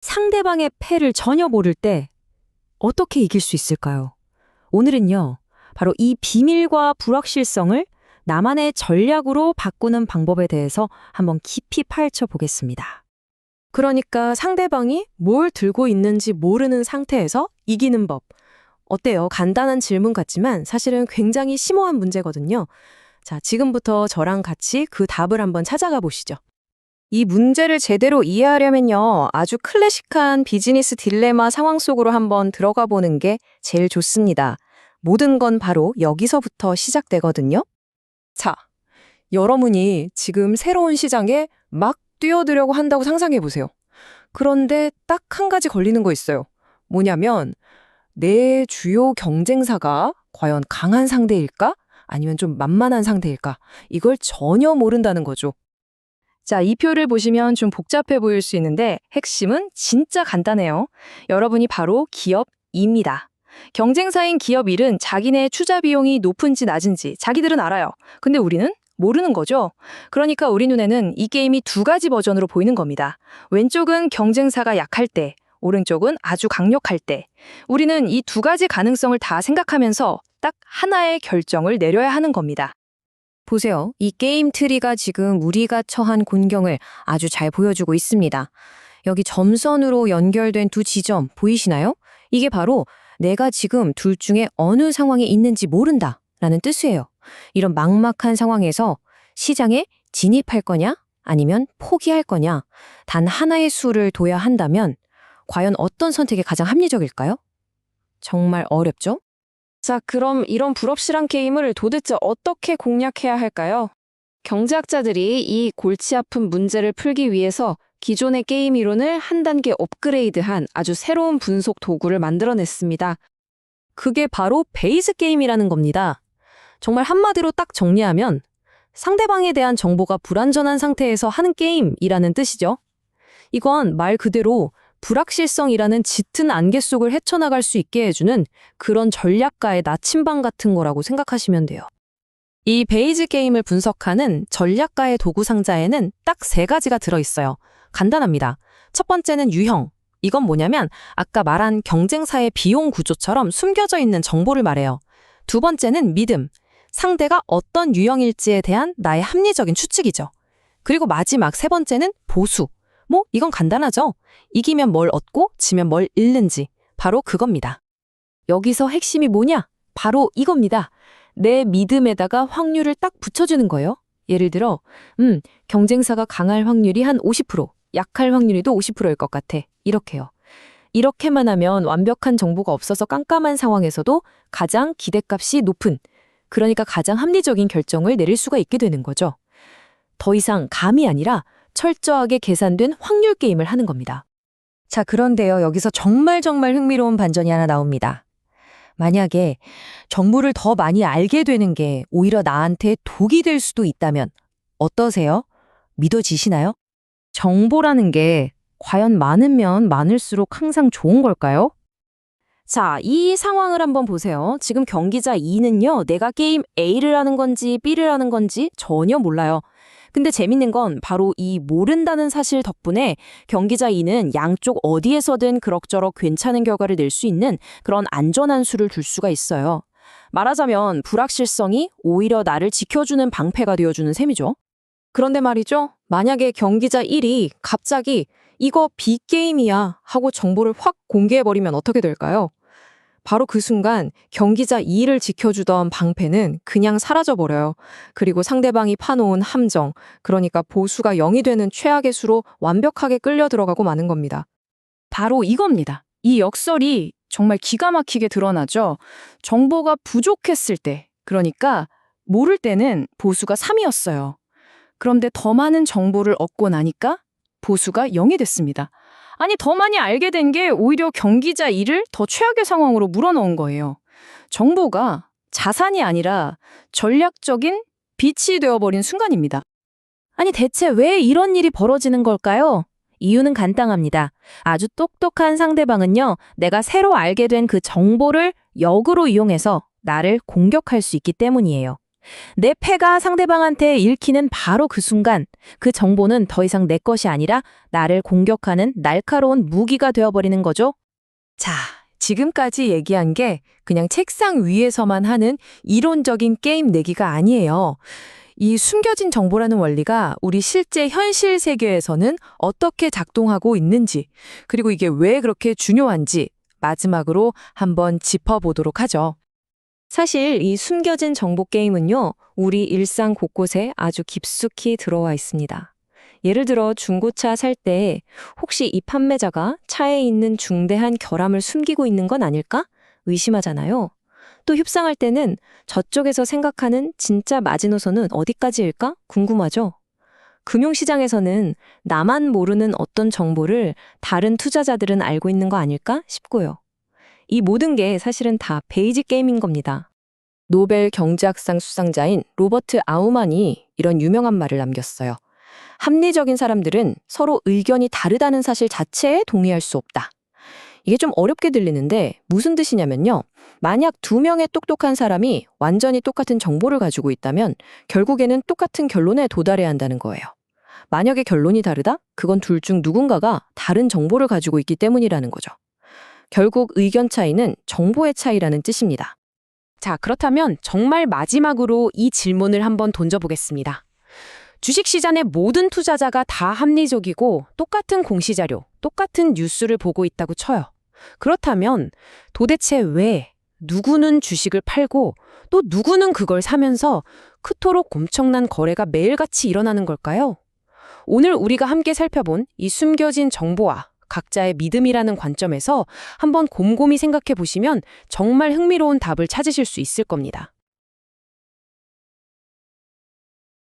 상대방의 패를 전혀 모를 때 어떻게 이길 수 있을까요? 오늘은요, 바로 이 비밀과 불확실성을 나만의 전략으로 바꾸는 방법에 대해서 한번 깊이 파헤쳐 보겠습니다. 그러니까 상대방이 뭘 들고 있는지 모르는 상태에서 이기는 법. 어때요? 간단한 질문 같지만 사실은 굉장히 심오한 문제거든요. 자, 지금부터 저랑 같이 그 답을 한번 찾아가 보시죠. 이 문제를 제대로 이해하려면요, 아주 클래식한 비즈니스 딜레마 상황 속으로 한번 들어가 보는 게 제일 좋습니다. 모든 건 바로 여기서부터 시작되거든요. 자, 여러분이 지금 새로운 시장에 막 뛰어들려고 한다고 상상해 보세요. 그런데 딱 한 가지 걸리는 거 있어요. 뭐냐면 내 주요 경쟁사가 과연 강한 상대일까? 아니면 좀 만만한 상대일까? 이걸 전혀 모른다는 거죠. 자, 이 표를 보시면 좀 복잡해 보일 수 있는데 핵심은 진짜 간단해요. 여러분이 바로 기업 2입니다. 경쟁사인 기업 1은 자기네 투자 비용이 높은지 낮은지 자기들은 알아요. 근데 우리는 모르는 거죠. 그러니까 우리 눈에는 이 게임이 두 가지 버전으로 보이는 겁니다. 왼쪽은 경쟁사가 약할 때, 오른쪽은 아주 강력할 때. 우리는 이 두 가지 가능성을 다 생각하면서 딱 하나의 결정을 내려야 하는 겁니다. 보세요. 이 게임 트리가 지금 우리가 처한 곤경을 아주 잘 보여주고 있습니다. 여기 점선으로 연결된 두 지점 보이시나요? 이게 바로 내가 지금 둘 중에 어느 상황에 있는지 모른다 라는 뜻이에요. 이런 막막한 상황에서 시장에 진입할 거냐 아니면 포기할 거냐 단 하나의 수를 둬야 한다면 과연 어떤 선택이 가장 합리적일까요? 정말 어렵죠? 자, 그럼 이런 불확실한 게임을 도대체 어떻게 공략해야 할까요? 경제학자들이 이 골치 아픈 문제를 풀기 위해서 기존의 게임 이론을 한 단계 업그레이드한 아주 새로운 분석 도구를 만들어냈습니다. 그게 바로 베이스 게임이라는 겁니다. 정말 한마디로 딱 정리하면 상대방에 대한 정보가 불완전한 상태에서 하는 게임이라는 뜻이죠. 이건 말 그대로 불확실성이라는 짙은 안개 속을 헤쳐나갈 수 있게 해주는 그런 전략가의 나침반 같은 거라고 생각하시면 돼요. 이 베이즈 게임을 분석하는 전략가의 도구 상자에는 딱 세 가지가 들어있어요. 간단합니다. 첫 번째는 유형. 이건 뭐냐면 아까 말한 경쟁사의 비용 구조처럼 숨겨져 있는 정보를 말해요. 두 번째는 믿음. 상대가 어떤 유형일지에 대한 나의 합리적인 추측이죠. 그리고 마지막 세 번째는 보수. 이건 간단하죠? 이기면 뭘 얻고 지면 뭘 잃는지. 바로 그겁니다. 여기서 핵심이 뭐냐? 바로 이겁니다. 내 믿음에다가 확률을 딱 붙여주는 거예요. 예를 들어, 경쟁사가 강할 확률이 한 50%, 약할 확률이도 50%일 것 같아. 이렇게요. 이렇게만 하면 완벽한 정보가 없어서 깜깜한 상황에서도 가장 기대값이 높은, 그러니까 가장 합리적인 결정을 내릴 수가 있게 되는 거죠. 더 이상 감이 아니라 철저하게 계산된 확률 게임을 하는 겁니다. 자, 그런데요, 여기서 정말 흥미로운 반전이 하나 나옵니다. 만약에 정보를 더 많이 알게 되는 게 오히려 나한테 독이 될 수도 있다면 어떠세요? 믿어지시나요? 정보라는 게 과연 많으면 많을수록 항상 좋은 걸까요? 자, 이 상황을 한번 보세요. 지금 경기자 2는요, 내가 게임 A를 하는 건지 B를 하는 건지 전혀 몰라요. 근데 재밌는 건 바로 이 모른다는 사실 덕분에 경기자 2는 양쪽 어디에서든 그럭저럭 괜찮은 결과를 낼 수 있는 그런 안전한 수를 둘 수가 있어요. 말하자면 불확실성이 오히려 나를 지켜주는 방패가 되어주는 셈이죠. 그런데 말이죠. 만약에 경기자 1이 갑자기 이거 B게임이야 하고 정보를 확 공개해버리면 어떻게 될까요? 바로 그 순간 경기자 2를 지켜주던 방패는 그냥 사라져버려요. 그리고 상대방이 파놓은 함정, 그러니까 보수가 0이 되는 최악의 수로 완벽하게 끌려 들어가고 마는 겁니다. 바로 이겁니다. 이 역설이 정말 기가 막히게 드러나죠. 정보가 부족했을 때, 그러니까 모를 때는 보수가 3이었어요. 그런데 더 많은 정보를 얻고 나니까 보수가 0이 됐습니다. 아니, 더 많이 알게 된 게 오히려 경기자 2를 더 최악의 상황으로 물어넣은 거예요. 정보가 자산이 아니라 전략적인 빛이 되어버린 순간입니다. 아니, 대체 왜 이런 일이 벌어지는 걸까요? 이유는 간단합니다. 아주 똑똑한 상대방은요, 내가 새로 알게 된 그 정보를 역으로 이용해서 나를 공격할 수 있기 때문이에요. 내 패가 상대방한테 읽히는 바로 그 순간 그 정보는 더 이상 내 것이 아니라 나를 공격하는 날카로운 무기가 되어버리는 거죠. 자, 지금까지 얘기한 게 그냥 책상 위에서만 하는 이론적인 게임 내기가 아니에요. 이 숨겨진 정보라는 원리가 우리 실제 현실 세계에서는 어떻게 작동하고 있는지, 그리고 이게 왜 그렇게 중요한지 마지막으로 한번 짚어보도록 하죠. 사실 이 숨겨진 정보 게임은요, 우리 일상 곳곳에 아주 깊숙이 들어와 있습니다. 예를 들어 중고차 살 때 혹시 이 판매자가 차에 있는 중대한 결함을 숨기고 있는 건 아닐까? 의심하잖아요. 또 협상할 때는 저쪽에서 생각하는 진짜 마지노선은 어디까지일까? 궁금하죠? 금융시장에서는 나만 모르는 어떤 정보를 다른 투자자들은 알고 있는 거 아닐까 싶고요. 이 모든 게 사실은 다 베이직 게임인 겁니다. 노벨 경제학상 수상자인 로버트 아우만이 이런 유명한 말을 남겼어요. 합리적인 사람들은 서로 의견이 다르다는 사실 자체에 동의할 수 없다. 이게 좀 어렵게 들리는데 무슨 뜻이냐면요. 만약 2명의 똑똑한 사람이 완전히 똑같은 정보를 가지고 있다면 결국에는 똑같은 결론에 도달해야 한다는 거예요. 만약에 결론이 다르다? 그건 둘 중 누군가가 다른 정보를 가지고 있기 때문이라는 거죠. 결국 의견 차이는 정보의 차이라는 뜻입니다. 자, 그렇다면 정말 마지막으로 이 질문을 한번 던져보겠습니다. 주식시장의 모든 투자자가 다 합리적이고 똑같은 공시자료, 똑같은 뉴스를 보고 있다고 쳐요. 그렇다면 도대체 왜 누구는 주식을 팔고 또 누구는 그걸 사면서 그토록 엄청난 거래가 매일같이 일어나는 걸까요? 오늘 우리가 함께 살펴본 이 숨겨진 정보와 각자의 믿음이라는 관점에서 한번 곰곰이 생각해 보시면 정말 흥미로운 답을 찾으실 수 있을 겁니다.